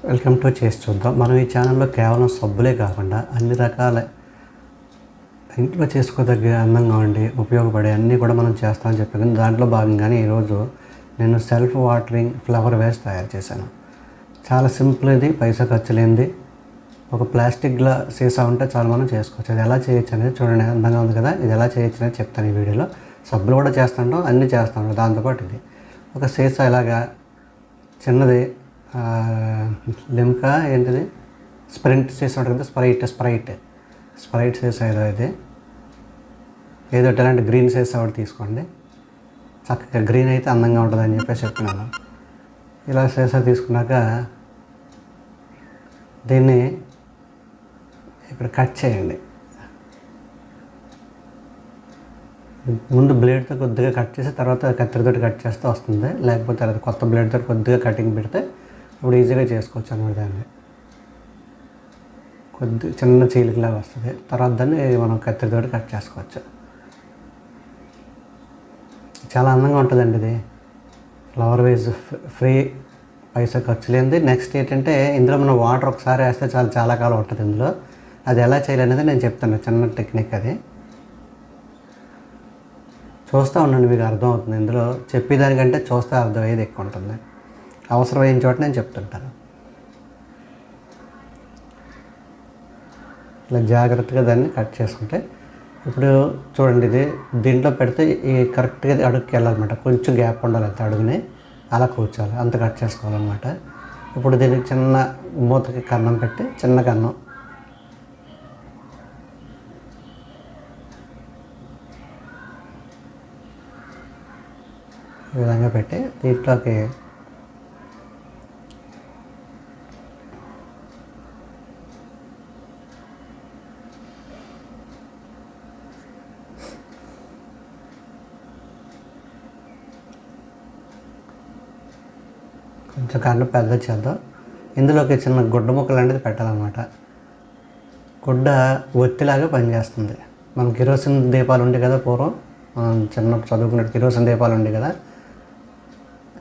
Welcome to చేసి చూద్దాం. మనం ఈ ఛానల్లో కేవలం సబ్బులే కాకుండా అన్ని రకాల ఇంట్లో చేసుకోదగ్గ అందంగా ఉండి ఉపయోగపడే అన్నీ కూడా మనం చేస్తామని చెప్పాను. దాంట్లో భాగంగానే ఈరోజు నేను సెల్ఫ్ వాటరింగ్ ఫ్లవర్ వేస్ తయారు చేశాను. చాలా సింపుల్, ఇది పైసా ఖర్చు లేనిది. ఒక ప్లాస్టిక్ సీసా ఉంటే చాలా మనం చేసుకోవచ్చు. అది ఎలా చేయొచ్చు అనేది చూడండి, అందంగా ఉంది కదా. ఇది ఎలా చేయొచ్చు అనేది చెప్తాను ఈ వీడియోలో. సబ్బులు కూడా చేస్తుంటాం, అన్నీ చేస్తాం. దాంతోపాటు ఇది ఒక సీసా ఇలాగా చిన్నది లిమ్కా ఏంటిది స్ప్రింట్ సీసా ఉంటుంది కదా, స్ప్రైట్ సీసా ఏదో ఇలాంటి గ్రీన్ సీసా ఒకటి తీసుకోండి. చక్కగా గ్రీన్ అయితే అందంగా ఉంటుందని చెప్పేసి చెప్తున్నాను. ఇలా సీసా తీసుకున్నాక దీన్ని ఇక్కడ కట్ చేయండి. ముందు బ్లేడ్తో కొద్దిగా కట్ చేసి తర్వాత కత్తిరితో కట్ చేస్తే వస్తుంది. లేకపోతే అది కొత్త బ్లేడ్తో కొద్దిగా కటింగ్ పెడితే ఇప్పుడు ఈజీగా చేసుకోవచ్చు అన్నమాట. దాన్ని కొద్దిగా చిన్న చీలికలాగా వస్తుంది. తర్వాత దాన్ని మనం కత్తిరితో కట్ చేసుకోవచ్చు. చాలా అందంగా ఉంటుందండి ఇది. ఫ్లవర్ వేస్ ఫ్రీ, పైసా ఖర్చు లేనిది. నెక్స్ట్ ఏంటంటే ఇందులో మనం వాటర్ ఒకసారి వేస్తే చాలా కాలం ఉంటుంది ఇందులో. అది ఎలా చేయాలనేది నేను చెప్తాను, చిన్న టెక్నిక్ అది. చూస్తూ ఉండండి, మీకు అర్థమవుతుంది. ఇందులో చెప్పేదానికంటే చూస్తే అర్థమయ్యేది ఎక్కువ ఉంటుంది. అవసరమైన చోట నేను చెప్తుంటాను. ఇలా జాగ్రత్తగా దాన్ని కట్ చేసుకుంటే ఇప్పుడు చూడండి, ఇది దీంట్లో పెడితే ఈ కరెక్ట్గా అడుగుకి వెళ్ళాలన్నమాట. కొంచెం గ్యాప్ ఉండాలి అంత అడుగుని, అలా కూర్చోవాలి, అంత కట్ చేసుకోవాలన్నమాట. ఇప్పుడు దీనికి చిన్న మూతకి కన్నం పెట్టి, చిన్న కన్నం ఈ విధంగా పెట్టి దీంట్లోకి కొంచెం కన్ను పెద్ద చేద్దాం. ఇందులోకి చిన్న గుడ్డ ముక్కలు అనేది పెట్టాలన్నమాట. గుడ్డ ఒత్తిలాగా పనిచేస్తుంది. మనం కిరోసిన్ దీపాలు ఉండే కదా, పూర్వం మనం చిన్నప్పుడు చదువుకున్నట్టు కిరోసిన్ దీపాలు ఉండే కదా.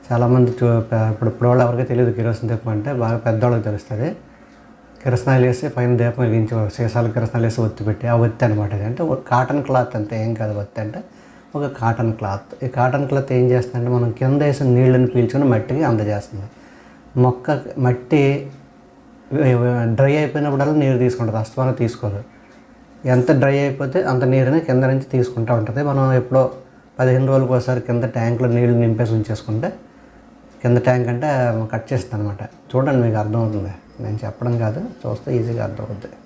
చాలామంది ఇప్పుడు వాళ్ళు ఎవరికి తెలియదు కిరోసిన్ దీపం అంటే, బాగా పెద్దవాళ్ళకి తెలుస్తుంది. కిరసనాయిలు వేసి పైన దీపం వెలిగించేవారు. సీసాలు కిరసనాయిలు వేసి ఒత్తి పెట్టి, ఆ ఒత్తి అనమాట. ఇది అంటే ఒక కాటన్ క్లాత్ అంతే, ఏం కాదు. ఒత్తి అంటే ఒక కాటన్ క్లాత్. ఈ కాటన్ క్లాత్ ఏం చేస్తుందంటే మనం కింద వేసిన నీళ్ళని పీల్చుకుని మట్టికి అందజేస్తుంది. మట్టి డ్రై అయిపోయినప్పుడల్లా నీరు తీసుకుంటుంది, అస్తమానం తీసుకోదు. ఎంత డ్రై అయిపోతే అంత నీరుని కింద నుంచి తీసుకుంటూ ఉంటుంది. మనం ఎప్పుడో 15 రోజులకు ఒకసారి కింద ట్యాంకులో నీళ్ళు నింపేసి ఉంచేసుకుంటే, కింద ట్యాంక్ అంటే కట్ చేస్తుంది అనమాట. చూడండి, మీకు అర్థమవుతుంది. నేను చెప్పడం కాదు, చూస్తే ఈజీగా అర్థమవుతుంది.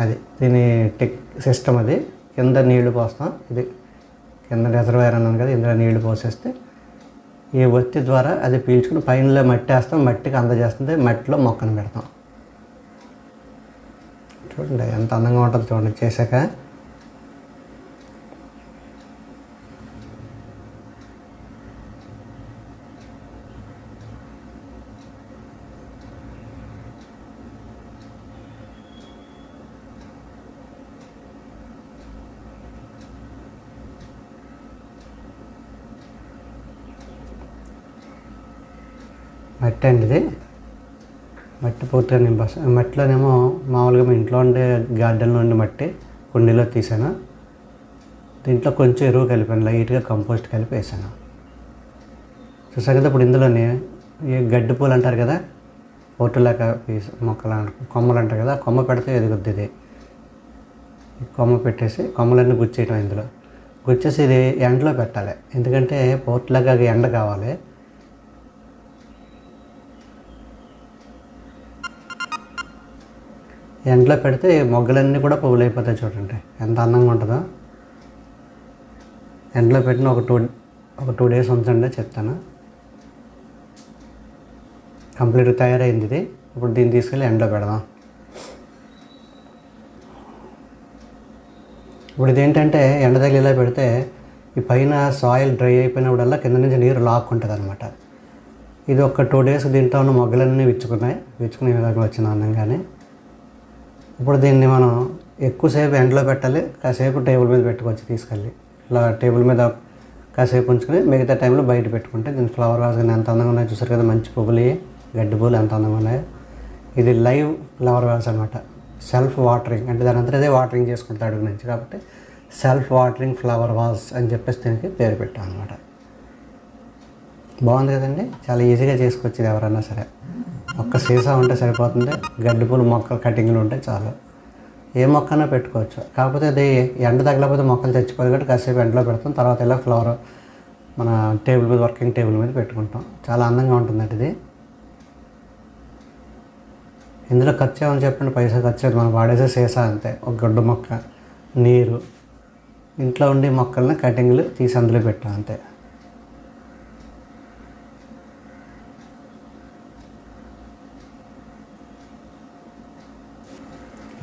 అది దీని సిస్టమ్. అది కింద నీళ్లు పోస్తాం. ఇది కింద రిజర్వాయర్ అన్నాను కదా, ఇందులో నీళ్లు పోసేస్తే ఈ ఒత్తి ద్వారా అది పీల్చుకుని పైనలో మట్టి వేస్తాం, మట్టికి అందజేస్తుంది. మట్టిలో మొక్కను పెడతాం. చూడండి ఎంత అందంగా ఉంటుందో చూడండి చేశాక. మట్టి అండి ఇది. మట్టి పూర్తిగా నింపేస్తాను. మట్టిలోనేమో మామూలుగా మా ఇంట్లో ఉండే గార్డెన్లో ఉండే మట్టి కుండీలో తీసాను. దీంట్లో కొంచెం ఎరువు కలిపాను, లైట్గా కంపోస్ట్ కలిపి వేసాను. చూసాను కదా. ఇప్పుడు ఇందులోనే ఈ గడ్డి పూలు అంటారు కదా, పొట్టులేక పీస్ మొక్కలు కొమ్మలు అంటారు కదా, కొమ్మ పెడితే ఎదుగుద్ది. ఇది కొమ్మ పెట్టేసి కొమ్మలన్నీ గుచ్చేయటం. ఇందులో గుచ్చేసి ఇది ఎండలో పెట్టాలి, ఎందుకంటే పొట్టులాగా ఎండ కావాలి. ఎండలో పెడితే మొగ్గలన్నీ కూడా పువ్వులు అయిపోతాయి. చూడండి ఎంత అందంగా ఉంటుందో. ఎండలో పెట్టిన ఒక టూ డేస్ ఉంచండి, చెప్తాను. కంప్లీట్గా తయారైంది ఇది. ఇప్పుడు దీన్ని తీసుకెళ్ళి ఎండలో పెడదాం. ఇప్పుడు ఇదేంటంటే ఎండ తగిలిలా పెడితే ఈ పైన సాయిల్ డ్రై అయిపోయినప్పుడల్లా కింద నుంచి నీరు లాక్కుంటుంది అనమాట. ఇది ఒక 2 డేస్ దీంట్లో ఉన్న మొగ్గలన్నీ విచ్చుకునే విధంగా వచ్చిన అందంగానే. ఇప్పుడు దీన్ని మనం ఎక్కువసేపు ఎండలో పెట్టాలి, కాసేపు టేబుల్ మీద పెట్టుకోవచ్చు తీసుకెళ్ళి. ఇలా టేబుల్ మీద కాసేపు ఉంచుకొని మిగతా టైంలో బయట పెట్టుకుంటే దీని ఫ్లవర్ వాజ్ కానీ ఎంత అందంగా ఉన్నాయో చూసారు కదా. మంచి పువ్వులు, గడ్డి పువ్వులు ఎంత అందంగా ఉన్నాయో. ఇది లైవ్ ఫ్లవర్ వాజ్ అనమాట. సెల్ఫ్ వాటరింగ్ అంటే దాని అంతా అదే వాటరింగ్ చేసుకుంటాడు అడుగు నుంచి, కాబట్టి సెల్ఫ్ వాటరింగ్ ఫ్లవర్ వాజ్ అని చెప్పేసి దీనికి పేరు పెట్టాం అనమాట. బాగుంది కదండి, చాలా ఈజీగా చేసుకోవచ్చు ఇది ఎవరైనా సరే. ఒక్క సీసా ఉంటే సరిపోతుంది, గడ్డి పూలు మొక్కలు కటింగ్లు ఉంటే చాలు. ఏ మొక్కైనా పెట్టుకోవచ్చు, కాకపోతే అది ఎండ తగలకపోతే మొక్కలు చచ్చిపోదు కాబట్టి కాసేపు ఎండలో పెడతాం. తర్వాత ఇలా ఫ్లవర్ మన టేబుల్ మీద, వర్కింగ్ టేబుల్ మీద పెట్టుకుంటాం. చాలా అందంగా ఉంటుందండి ఇది. ఇందులో ఖర్చు ఏమని చెప్పండి, పైసా ఖర్చు మనం వాడేసే సీసా అంతే. ఒక గడ్డు మొక్క, నీరు, ఇంట్లో ఉండే మొక్కల్ని కటింగ్లు తీసి అందులో పెట్టాం అంతే.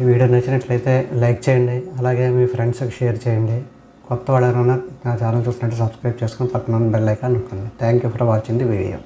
ఈ వీడియో నచ్చినట్లయితే లైక్ చేయండి, అలాగే మీ ఫ్రెండ్స్కి షేర్ చేయండి. కొత్త వాళ్ళు ఎవరైనా నా ఛానల్ చూసినట్టు సబ్స్క్రైబ్ చేసుకొని పక్కన బెల్ ఐకాన్ నొక్కండి. Thank you for watching the video.